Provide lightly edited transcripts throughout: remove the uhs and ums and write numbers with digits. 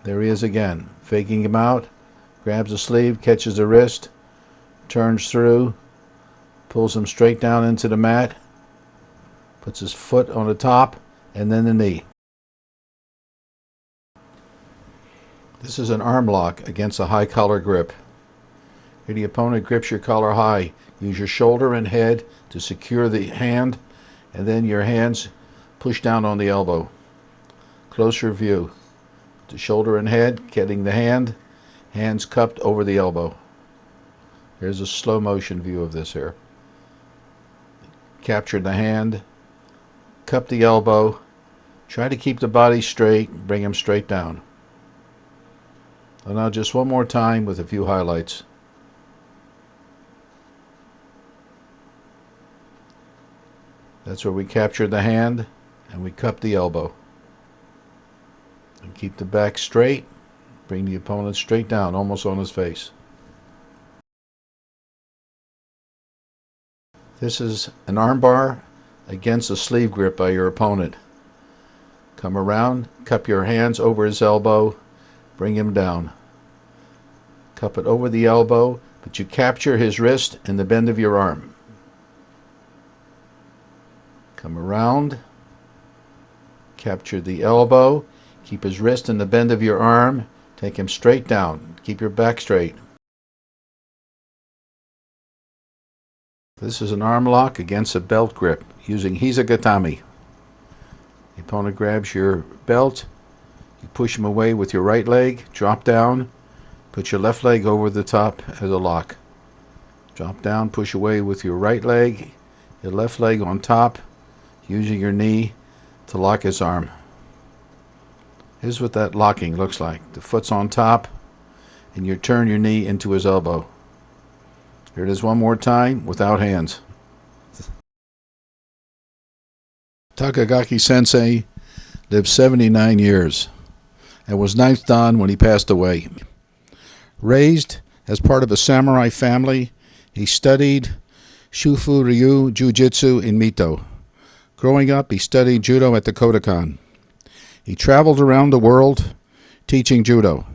There he is again, faking him out, grabs the sleeve, catches the wrist, turns through, pulls him straight down into the mat, puts his foot on the top, and then the knee. This is an arm lock against a high collar grip. Here the opponent grips your collar high. Use your shoulder and head to secure the hand, and then your hands push down on the elbow. Closer view. The shoulder and head, getting the hand, hands cupped over the elbow. Here's a slow motion view of this here. Capture the hand, cup the elbow, try to keep the body straight, bring him straight down. And now just one more time with a few highlights. That's where we capture the hand and we cup the elbow. And keep the back straight, bring the opponent straight down, almost on his face. This is an armbar against a sleeve grip by your opponent. Come around, cup your hands over his elbow, bring him down. Cup it over the elbow, but you capture his wrist and the bend of your arm. Come around, capture the elbow, keep his wrist in the bend of your arm, take him straight down, keep your back straight. This is an arm lock against a belt grip using Hisagatami. The opponent grabs your belt, you push him away with your right leg, drop down, put your left leg over the top as a lock. Drop down, push away with your right leg, your left leg on top, using your knee to lock his arm. Here's what that locking looks like. The foot's on top, and you turn your knee into his elbow. Here it is one more time, without hands. Takagaki Sensei lived 79 years and was ninth dan when he passed away. Raised as part of a samurai family, he studied Shufu Ryu Jiu-Jitsu in Mito. Growing up, he studied judo at the Kodokan. He traveled around the world teaching judo.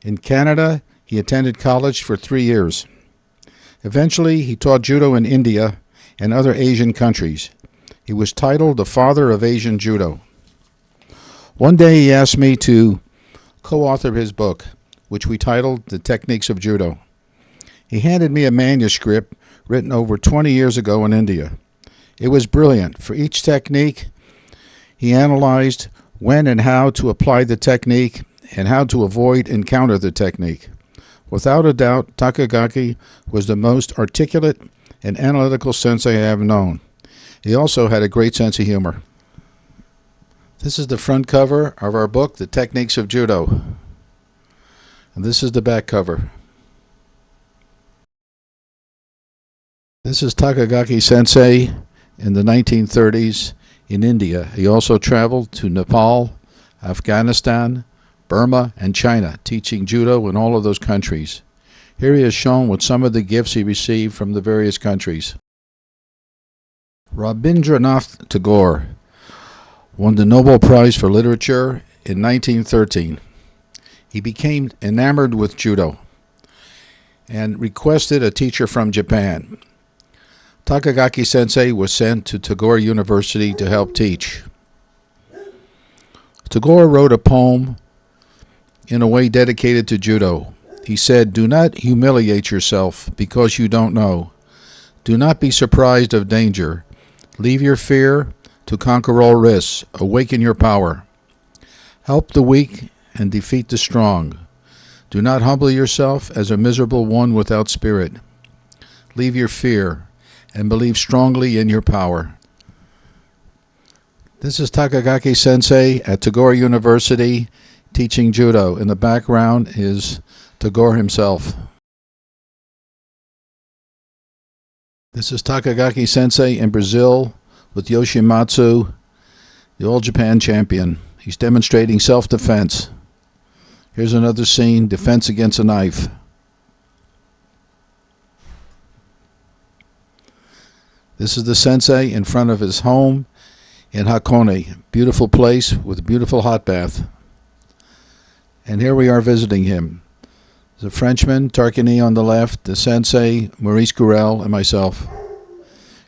In Canada, he attended college for 3 years. Eventually, he taught judo in India and other Asian countries. He was titled the Father of Asian Judo. One day, he asked me to co-author his book, which we titled The Techniques of Judo. He handed me a manuscript written over 20 years ago in India. It was brilliant. For each technique, he analyzed when and how to apply the technique and how to avoid and counter the technique. Without a doubt, Takagaki was the most articulate and analytical sensei I have known. He also had a great sense of humor. This is the front cover of our book, The Techniques of Judo. And this is the back cover. This is Takagaki Sensei in the 1930s in India. He also traveled to Nepal, Afghanistan, Burma, and China, teaching judo in all of those countries. Here he is shown with some of the gifts he received from the various countries. Rabindranath Tagore won the Nobel Prize for Literature in 1913. He became enamored with judo and requested a teacher from Japan. Takagaki Sensei was sent to Tagore University to help teach. Tagore wrote a poem in a way dedicated to judo. He said, "Do not humiliate yourself because you don't know. Do not be surprised of danger. Leave your fear to conquer all risks. Awaken your power. Help the weak and defeat the strong. Do not humble yourself as a miserable one without spirit. Leave your fear and believe strongly in your power." This is Takagaki Sensei at Tagore University teaching judo. In the background is Tagore himself. This is Takagaki Sensei in Brazil with Yoshimatsu, the All Japan champion. He's demonstrating self-defense. Here's another scene, defense against a knife. This is the sensei in front of his home in Hakone. Beautiful place with a beautiful hot bath. And here we are visiting him. The Frenchman, Tarquini on the left, the sensei, Maurice Gurel, and myself.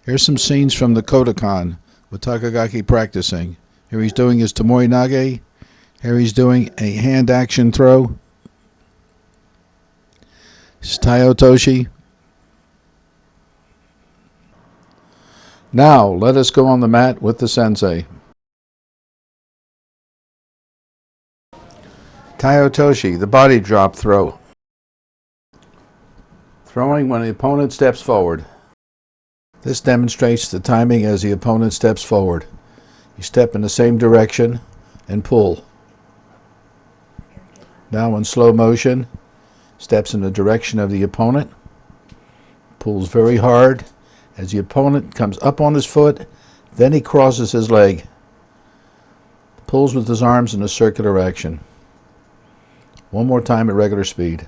Here's some scenes from the Kodokan with Takagaki practicing. Here he's doing his Tomoe Nage. Here he's doing a hand action throw. This is Taiyo Toshi. Now, let us go on the mat with the sensei. Taiyo Toshi, the body drop throw. Throwing when the opponent steps forward. This demonstrates the timing as the opponent steps forward. You step in the same direction and pull. Now in slow motion, steps in the direction of the opponent, pulls very hard. As the opponent comes up on his foot, then he crosses his leg. Pulls with his arms in a circular action. One more time at regular speed.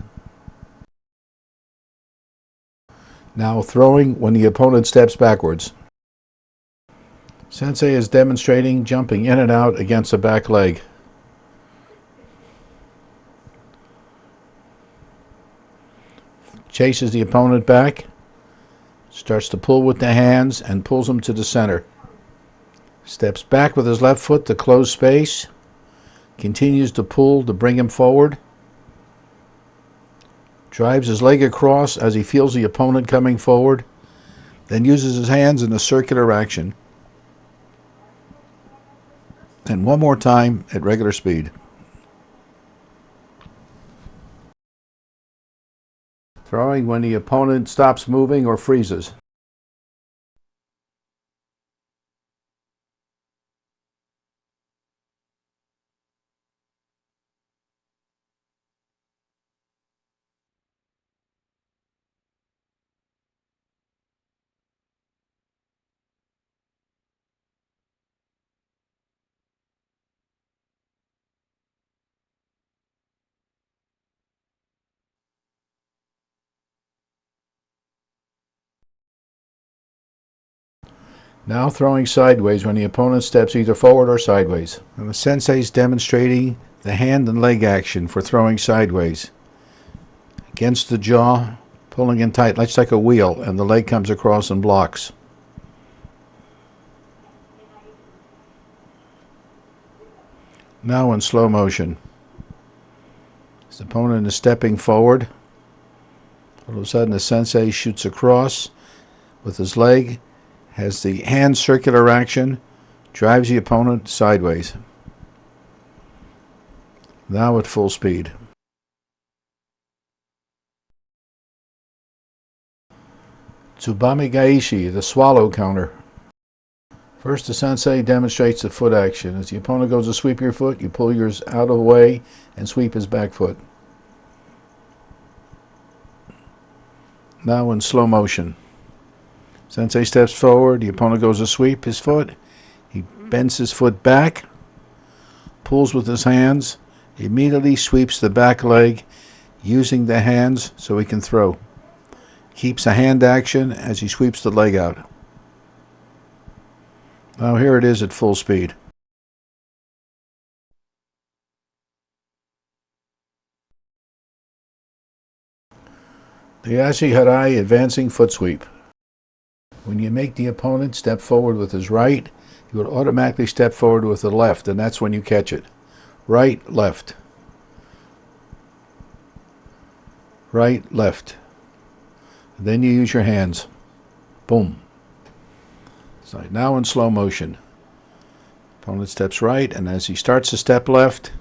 Now throwing when the opponent steps backwards. Sensei is demonstrating jumping in and out against the back leg. Chases the opponent back, starts to pull with the hands and pulls him to the center. Steps back with his left foot to close space, continues to pull to bring him forward. Drives his leg across as he feels the opponent coming forward, then uses his hands in a circular action. And one more time at regular speed. Throwing when the opponent stops moving or freezes. Now throwing sideways when the opponent steps either forward or sideways. And the sensei is demonstrating the hand and leg action for throwing sideways. Against the jaw, pulling in tight, like a wheel, and the leg comes across and blocks. Now in slow motion. His opponent is stepping forward. All of a sudden the sensei shoots across with his leg, has the hand circular action, drives the opponent sideways. Now at full speed. Tsubame Gaishi, the swallow counter. First, the sensei demonstrates the foot action. As the opponent goes to sweep your foot, you pull yours out of the way and sweep his back foot. Now in slow motion. Sensei steps forward, the opponent goes to sweep his foot. He bends his foot back, pulls with his hands, immediately sweeps the back leg using the hands so he can throw. Keeps a hand action as he sweeps the leg out. Now here it is at full speed. The Ashi Harai advancing foot sweep. When you make the opponent step forward with his right, he will automatically step forward with the left, and that's when you catch it. Right, left. Right, left. And then you use your hands. Boom. So now in slow motion. Opponent steps right, and as he starts to step left,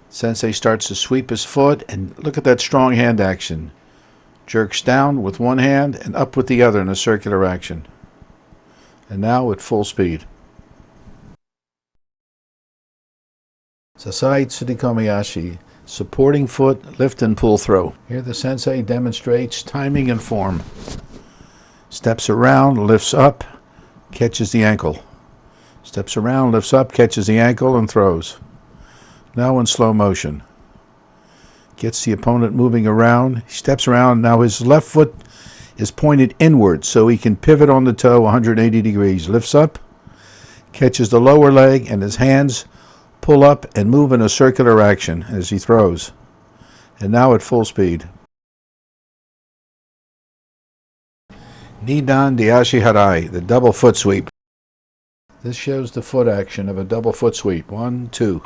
sensei starts to sweep his foot, and look at that strong hand action. Jerks down with one hand and up with the other in a circular action. And now at full speed. Sasai Tsurukomiyashi, supporting foot, lift and pull throw. Here the sensei demonstrates timing and form. Steps around, lifts up, catches the ankle. Steps around, lifts up, catches the ankle and throws. Now in slow motion. Gets the opponent moving around. He steps around. Now his left foot is pointed inward so he can pivot on the toe 180 degrees. Lifts up, catches the lower leg, and his hands Pull up and move in a circular action as he throws. And now at full speed. Nidan Diashi Harai, the double foot sweep. This shows the foot action of a double foot sweep. 1, 2.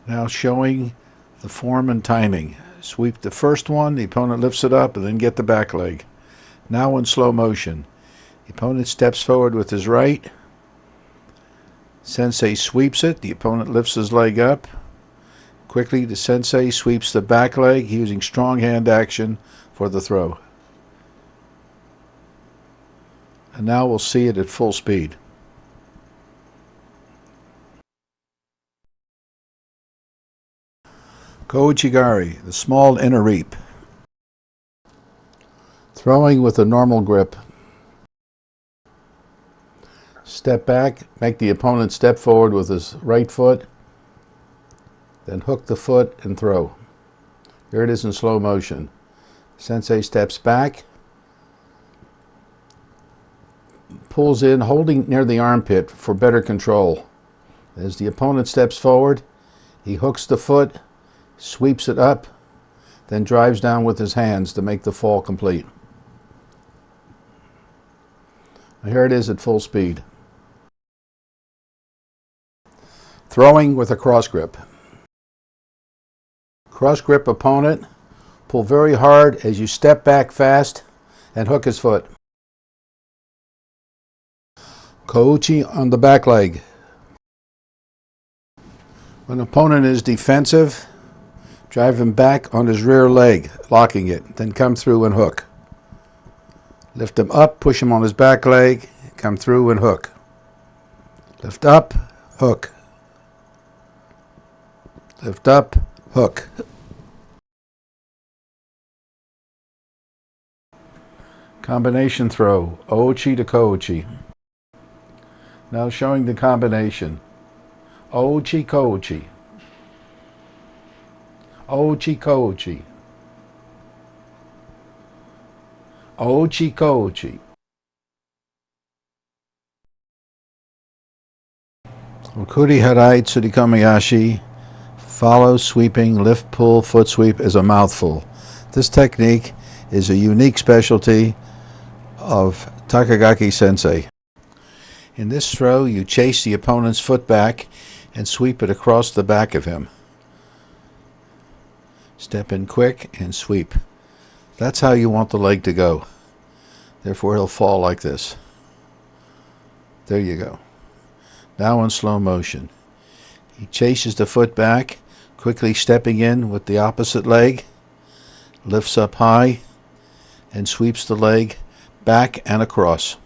Now showing the form and timing. Sweep the first one, the opponent lifts it up, and then get the back leg. Now in slow motion. The opponent steps forward with his right. Sensei sweeps it. The opponent lifts his leg up. Quickly, the sensei sweeps the back leg using strong hand action for the throw. And now we'll see it at full speed. Kouchigari, the small inner reap. Throwing with a normal grip. Step back, make the opponent step forward with his right foot, then hook the foot and throw. Here it is in slow motion. Sensei steps back, pulls in, holding near the armpit for better control. As the opponent steps forward, he hooks the foot, sweeps it up, then drives down with his hands to make the fall complete. Here it is at full speed. Throwing with a cross grip. Cross grip opponent, pull very hard as you step back fast and hook his foot. Kouchi on the back leg. When opponent is defensive, drive him back on his rear leg, locking it, then come through and hook. Lift him up, push him on his back leg, come through and hook. Lift up, hook. Lift up, hook. Combination throw, Ouchi to Kouchi. Now showing the combination. Ouchi, Kouchi. Ouchi, Kouchi. Ouchi, Kouchi. Okuri Harai Tsurikomiyashi. Follow, sweeping, lift, pull, foot sweep is a mouthful. This technique is a unique specialty of Takagaki Sensei. In this throw, you chase the opponent's foot back and sweep it across the back of him. Step in quick and sweep. That's how you want the leg to go. Therefore, he'll fall like this. There you go. Now in slow motion. He chases the foot back, quickly stepping in with the opposite leg, lifts up high, and sweeps the leg back and across,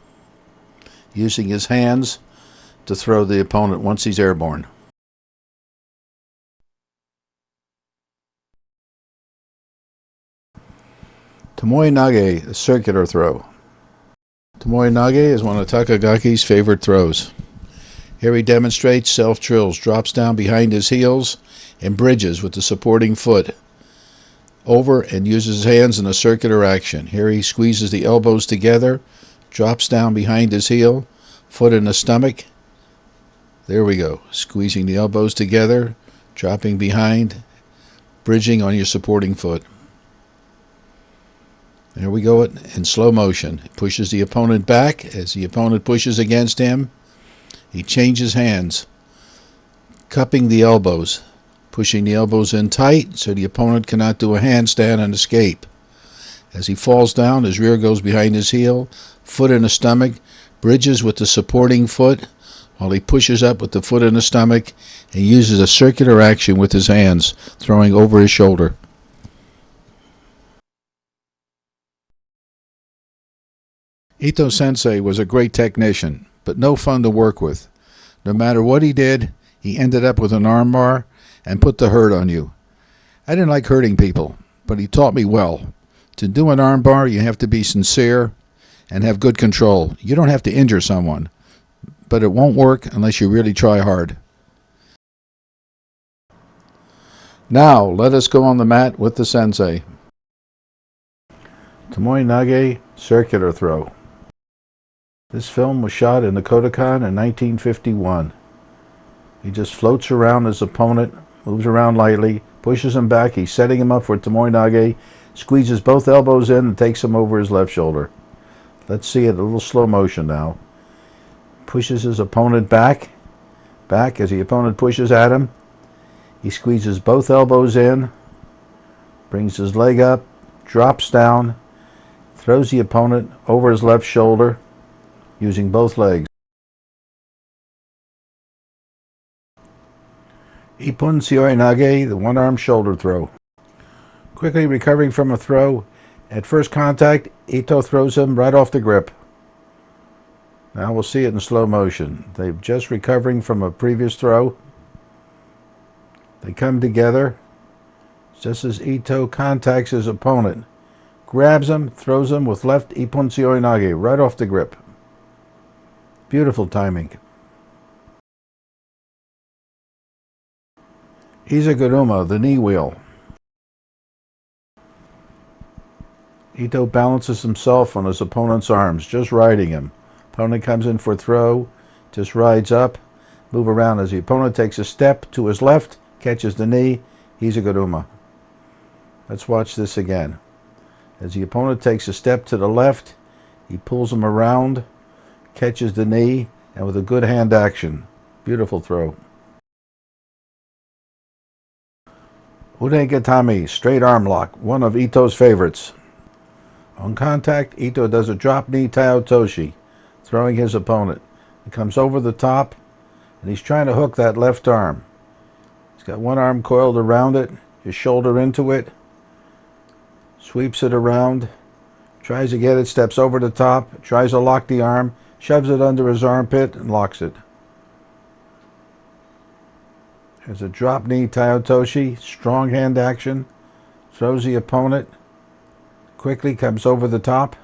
using his hands to throw the opponent once he's airborne. Tomoe Nage, a circular throw. Tomoe Nage is one of Takagaki's favorite throws. Here he demonstrates self-drills, drops down behind his heels, and bridges with the supporting foot over and uses his hands in a circular action. Here he squeezes the elbows together, drops down behind his heel, foot in the stomach. There we go. Squeezing the elbows together, dropping behind, bridging on your supporting foot. There we go in slow motion. He pushes the opponent back. As the opponent pushes against him, he changes hands, cupping the elbows, pushing the elbows in tight so the opponent cannot do a handstand and escape. As he falls down, his rear goes behind his heel, foot in the stomach, bridges with the supporting foot while he pushes up with the foot in the stomach and uses a circular action with his hands, throwing over his shoulder. Ito Sensei was a great technician, but no fun to work with. No matter what he did, he ended up with an armbar and put the hurt on you. I didn't like hurting people, but he taught me well. To do an armbar, you have to be sincere and have good control. You don't have to injure someone, but it won't work unless you really try hard. Now, let us go on the mat with the sensei. Tomoe Nage, circular throw. This film was shot in the Kodokan in 1951. He just floats around his opponent, moves around lightly, pushes him back. He's setting him up for Tomoe-nage, squeezes both elbows in and takes him over his left shoulder. Let's see it a little slow motion now. Pushes his opponent back as the opponent pushes at him. He squeezes both elbows in, brings his leg up, drops down, throws the opponent over his left shoulder using both legs. Ippon Seoi-nage, the one-arm shoulder throw. Quickly recovering from a throw, at first contact, Ito throws him right off the grip. Now we'll see it in slow motion. They're just recovering from a previous throw. They come together just as Ito contacts his opponent. Grabs him, throws him with left Ippon Seoi-nage right off the grip. Beautiful timing. Izaguruma, the knee wheel. Ito balances himself on his opponent's arms, just riding him. Opponent comes in for a throw, just rides up, move around as the opponent takes a step to his left, catches the knee, Izaguruma. Let's watch this again. As the opponent takes a step to the left, he pulls him around, catches the knee, and with a good hand action. Beautiful throw. Udegatami, straight arm lock, one of Ito's favorites. On contact, Ito does a drop knee Taiotoshi, throwing his opponent. He comes over the top, and he's trying to hook that left arm. He's got one arm coiled around it, his shoulder into it, sweeps it around, tries to get it, steps over the top, tries to lock the arm, shoves it under his armpit, and locks it. There's a drop knee Taiotoshi, strong hand action, throws the opponent, quickly comes over the top,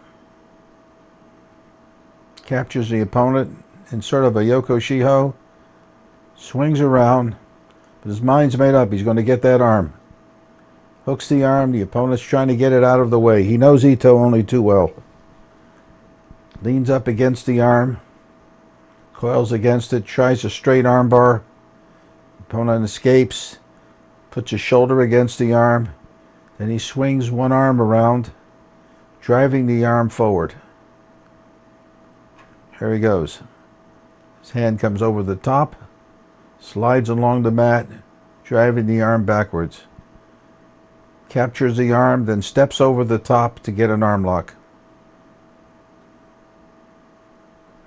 captures the opponent in sort of a Yoko Shiho, swings around, but his mind's made up. He's going to get that arm. Hooks the arm. The opponent's trying to get it out of the way. He knows Ito only too well. Leans up against the arm, coils against it, tries a straight arm bar. Opponent escapes, puts his shoulder against the arm, then he swings one arm around, driving the arm forward. Here he goes. His hand comes over the top, slides along the mat, driving the arm backwards. Captures the arm, then steps over the top to get an arm lock.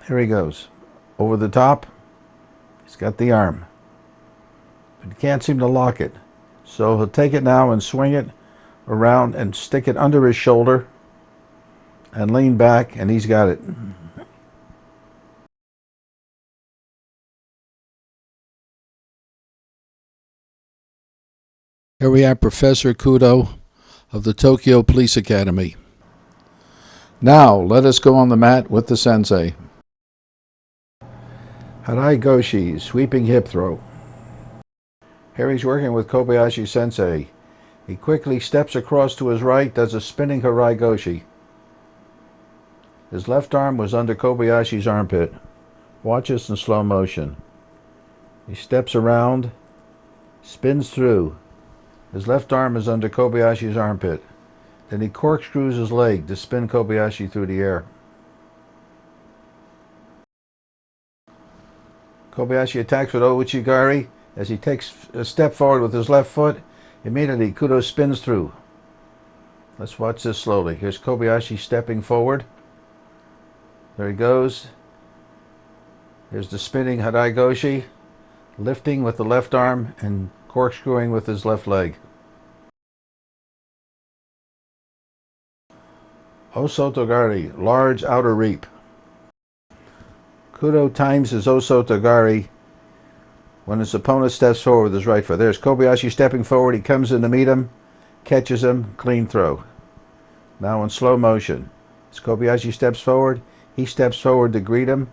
Here he goes. Over the top, he's got the arm. But he can't seem to lock it. So he'll take it now and swing it around and stick it under his shoulder and lean back, and he's got it. Here we have Professor Kudo of the Tokyo Police Academy. Now, let us go on the mat with the sensei. Harai Goshi, sweeping hip throw. Here he's working with Kobayashi Sensei. He quickly steps across to his right, does a spinning Harai Goshi. His left arm was under Kobayashi's armpit. Watch this in slow motion. He steps around, spins through. His left arm is under Kobayashi's armpit. Then he corkscrews his leg to spin Kobayashi through the air. Kobayashi attacks with Ouchigari. As he takes a step forward with his left foot, immediately Kudo spins through. Let's watch this slowly. Here's Kobayashi stepping forward. There he goes. Here's the spinning Harai Goshi, lifting with the left arm and corkscrewing with his left leg. Osotogari, large outer reap. Kudo times his Osotogari when his opponent steps forward with his right foot. There's Kobayashi stepping forward. He comes in to meet him, catches him, clean throw. Now in slow motion. As Kobayashi steps forward, he steps forward to greet him,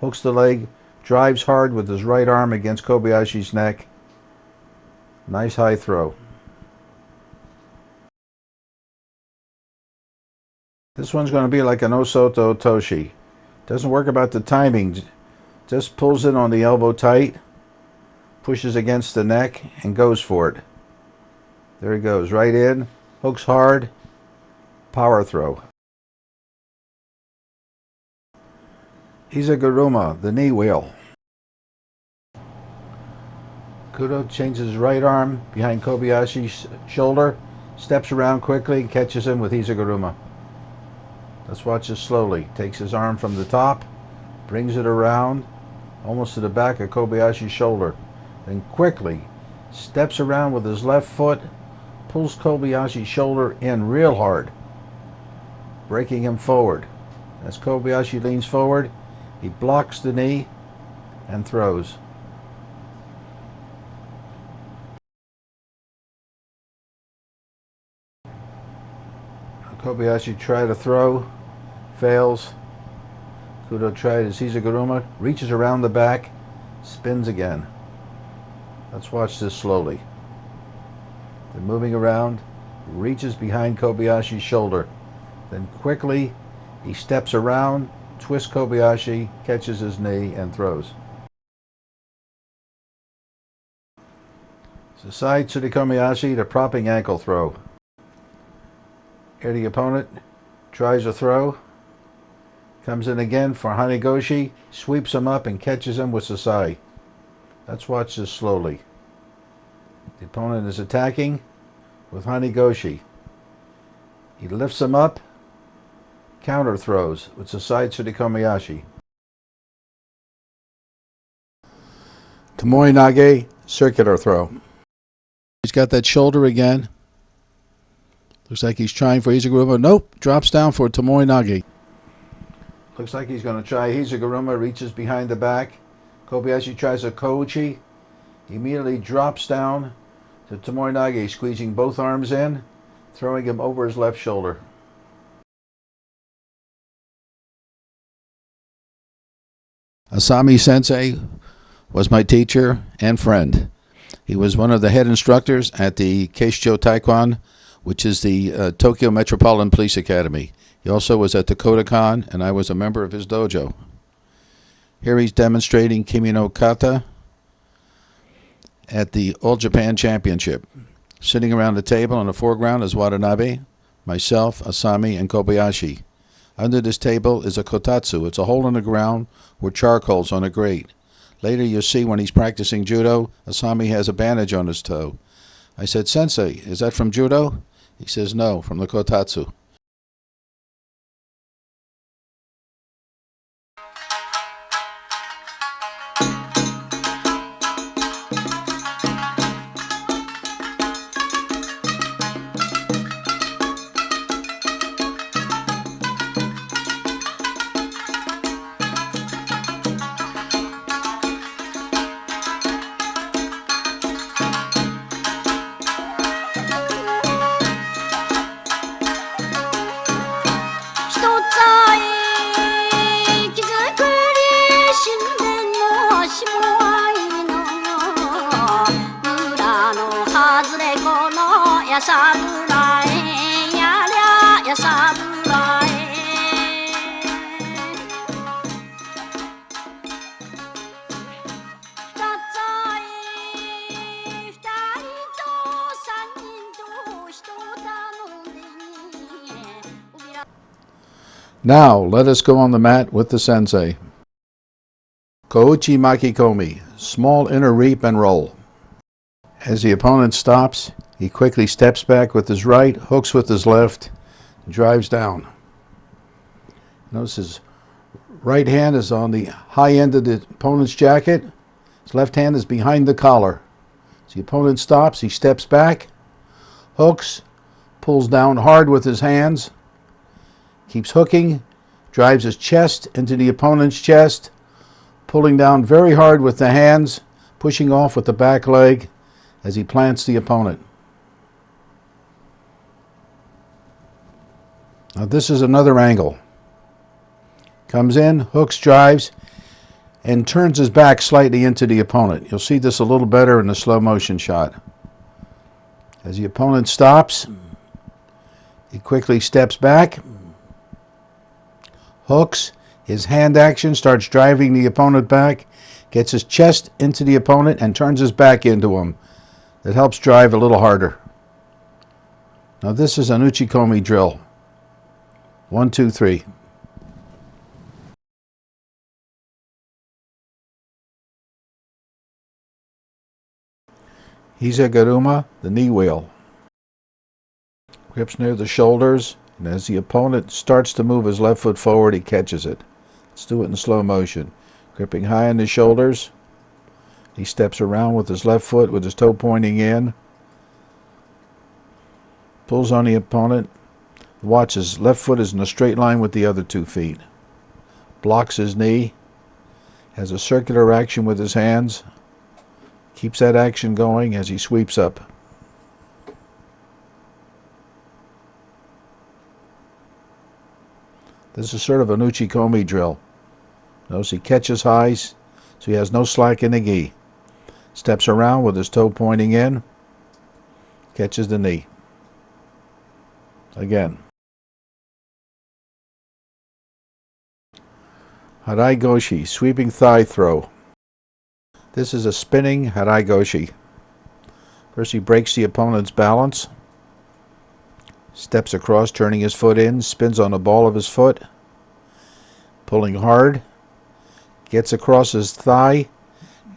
hooks the leg, drives hard with his right arm against Kobayashi's neck. Nice high throw. This one's going to be like an Osoto Toshi. Doesn't work about the timing. Just pulls in on the elbow tight. pushes against the neck and goes for it. There he goes, right in, hooks hard, power throw. Izaguruma, the knee wheel. Kudo changes his right arm behind Kobayashi's shoulder, steps around quickly and catches him with Izaguruma. Let's watch this slowly. Takes his arm from the top, brings it around almost to the back of Kobayashi's shoulder. Then quickly steps around with his left foot, pulls Kobayashi's shoulder in real hard, breaking him forward. As Kobayashi leans forward, he blocks the knee and throws. Kobayashi tried to throw, fails. Kudo tried his Izaguruma, reaches around the back, spins again. Let's watch this slowly. Then moving around, reaches behind Kobayashi's shoulder. Then quickly, he steps around, twists Kobayashi, catches his knee, and throws. Sasai Tsurukomiyashi, the propping ankle throw. Here the opponent tries a throw, comes in again for Hanegoshi, sweeps him up and catches him with Sasai. Let's watch this slowly. The opponent is attacking with Hanegoshi. He lifts him up, counter throws with Sasai Tsurukomiyashi. Tomoe Nage, circular throw. He's got that shoulder again. Looks like he's trying for Izaguruma. Nope, drops down for Tomoe Nage. Looks like he's going to try Izaguruma, reaches behind the back. Kobayashi tries a Kouchi. He immediately drops down to Tomoe Nage, squeezing both arms in, throwing him over his left shoulder. Asami Sensei was my teacher and friend. He was one of the head instructors at the Keisho Taekwondo, which is the Tokyo Metropolitan Police Academy. He also was at the Kodokan, and I was a member of his dojo. Here he's demonstrating Kimi no Kata at the All Japan Championship. Sitting around the table in the foreground is Watanabe, myself, Asami, and Kobayashi. Under this table is a kotatsu. It's a hole in the ground with charcoals on a grate. Later you'll see when he's practicing judo, Asami has a bandage on his toe. I said, "Sensei, is that from judo?" He says, "No, from the kotatsu." Now, let us go on the mat with the sensei. Kouchi Makikomi, small inner reap and roll. As the opponent stops, he quickly steps back with his right, hooks with his left, and drives down. Notice his right hand is on the high end of the opponent's jacket. His left hand is behind the collar. As the opponent stops, he steps back, hooks, pulls down hard with his hands, keeps hooking, drives his chest into the opponent's chest, pulling down very hard with the hands, pushing off with the back leg as he plants the opponent. Now this is another angle. Comes in, hooks, drives, and turns his back slightly into the opponent. You'll see this a little better in the slow motion shot. As the opponent stops, he quickly steps back, hooks, his hand action starts driving the opponent back. Gets his chest into the opponent and turns his back into him. It helps drive a little harder. Now this is an uchikomi drill. 1, 2, 3. Hisegaruma, the knee wheel. Grips near the shoulders, and as the opponent starts to move his left foot forward, he catches it. Let's do it in slow motion. Gripping high on the shoulders, he steps around with his left foot with his toe pointing in. Pulls on the opponent. Watch, his left foot is in a straight line with the other 2 feet. Blocks his knee. Has a circular action with his hands. Keeps that action going as he sweeps up. This is sort of an uchikomi drill. Notice he catches highs, so he has no slack in the gi. Steps around with his toe pointing in. Catches the knee. Again. Harai goshi, sweeping thigh throw. This is a spinning harai goshi. First he breaks the opponent's balance. Steps across, turning his foot in, spins on the ball of his foot. Pulling hard. Gets across his thigh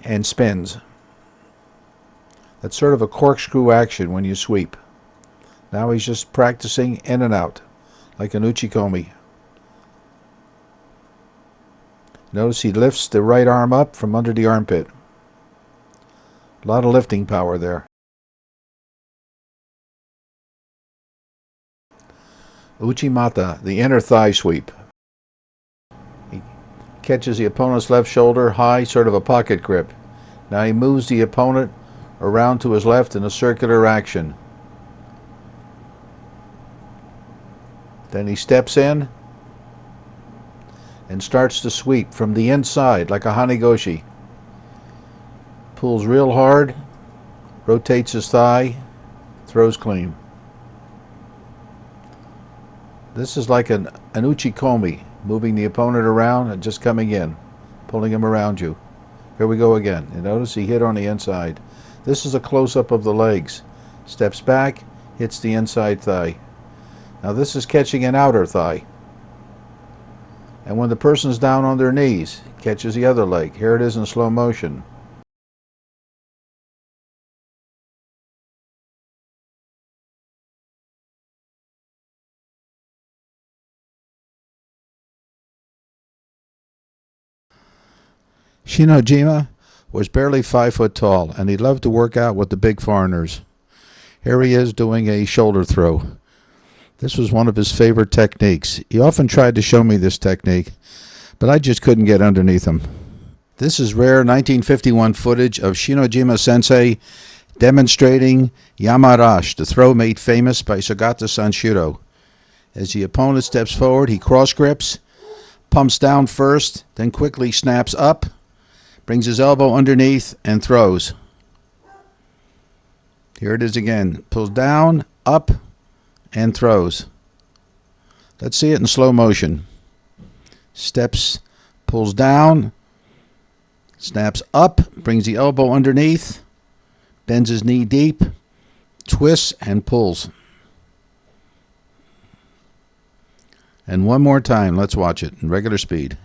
and spins. That's sort of a corkscrew action when you sweep. Now he's just practicing in and out, like an uchikomi. Notice he lifts the right arm up from under the armpit. A lot of lifting power there. Uchimata, the inner thigh sweep. He catches the opponent's left shoulder high, sort of a pocket grip. Now he moves the opponent around to his left in a circular action. Then he steps in and starts to sweep from the inside like a hanigoshi. Pulls real hard, rotates his thigh, throws clean. This is like an uchikomi, moving the opponent around and just coming in, pulling him around you. Here we go again. You notice he hit on the inside. This is a close-up of the legs. Steps back, hits the inside thigh. Now this is catching an outer thigh. And when the person's down on their knees, catches the other leg. Here it is in slow motion. Shinojima was barely 5 foot tall, and he loved to work out with the big foreigners. Here he is doing a shoulder throw. This was one of his favorite techniques. He often tried to show me this technique, but I just couldn't get underneath him. This is rare 1951 footage of Shinojima Sensei demonstrating Yamarashi, the throw made famous by Sagata Sanshiro. As the opponent steps forward, he cross grips, pumps down first, then quickly snaps up, brings his elbow underneath, and throws. Here it is again. Pulls down, up, and throws. Let's see it in slow motion. Steps, pulls down, snaps up, brings the elbow underneath, bends his knee deep, twists, and pulls. And one more time, let's watch it in regular speed.